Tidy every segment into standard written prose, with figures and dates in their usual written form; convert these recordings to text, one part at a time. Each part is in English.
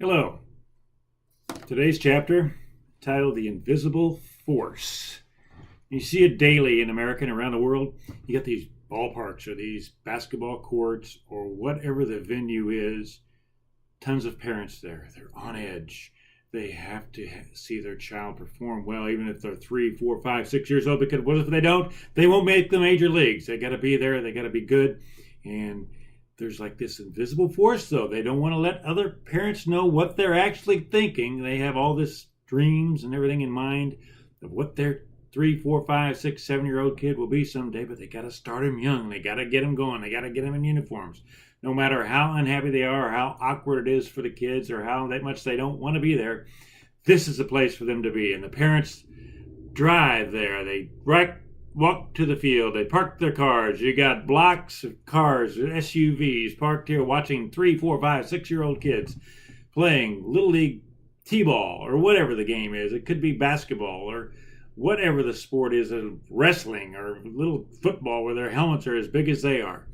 Hello. Today's chapter, titled The Invisible Force. You see it daily in America and around the world. You get these ballparks or these basketball courts or whatever the venue is. Tons of parents there. They're on edge. They have to see their child perform well, even if they're 3, 4, 5, 6 years old. Because what if they don't? They won't make the major leagues. They got to be there. They got to be good. And there's like this invisible force, though. They don't want to let other parents know what they're actually thinking. They have all this dreams and everything in mind of what their 3, 4, 5, 6, 7-year-old kid will be someday, but they got to start them young. They got to get them going. They got to get them in uniforms. No matter how unhappy they are or how awkward it is for the kids or how much they don't want to be there, this is the place for them to be. And the parents drive there. They walk to the field. They park their cars. You got blocks of cars, SUVs parked here watching 3, 4, 5, 6-year-old kids playing Little League T-ball or whatever the game is. It could be basketball or whatever the sport is, wrestling or little football where their helmets are as big as they are.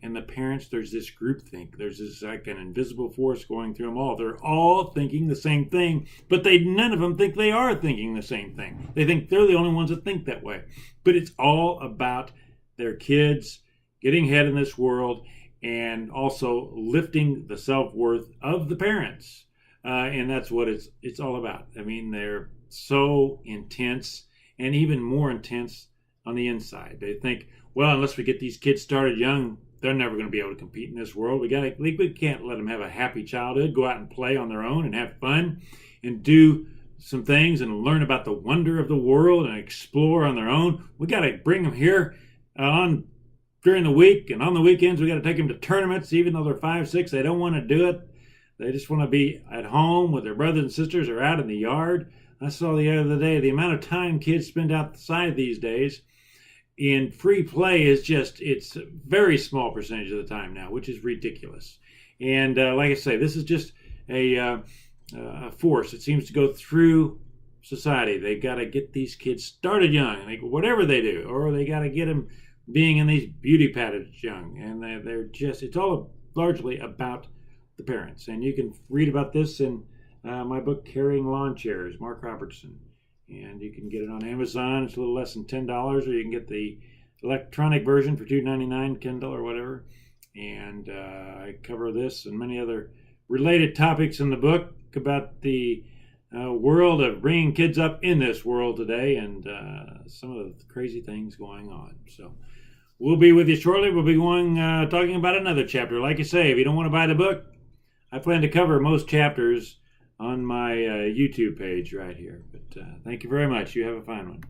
And the parents, there's this groupthink. There's this like an invisible force going through them all. They're all thinking the same thing, but none of them think they are thinking the same thing. They think they're the only ones that think that way. But it's all about their kids getting ahead in this world and also lifting the self-worth of the parents. And that's what it's all about. I mean, they're so intense and even more intense on the inside. They think, well, unless we get these kids started young, they're never going to be able to compete in this world. We can't let them have a happy childhood, go out and play on their own and have fun and do some things and learn about the wonder of the world and explore on their own. We got to bring them here on during the week, and on the weekends we got to take them to tournaments. Even though they're 5, 6, they don't want to do it. They just want to be at home with their brothers and sisters or out in the yard. I saw the other day the amount of time kids spend outside these days in free play is it's a very small percentage of the time now, which is ridiculous. And like I say, this is just a force that seems to go through society. They got to get these kids started young, whatever they do, or they got to get them being in these beauty pageants young. And it's all largely about the parents. And you can read about this in my book, Carrying Lawn Chairs, Mark Robertson. And you can get it on Amazon. It's a little less than $10, or you can get the electronic version for $2.99, Kindle or whatever. And I cover this and many other related topics in the book about the world of bringing kids up in this world today and some of the crazy things going on. So we'll be with you shortly. We'll be talking about another chapter. Like I say, if you don't want to buy the book, I plan to cover most chapters on my YouTube page right here. But thank you very much. You have a fine one.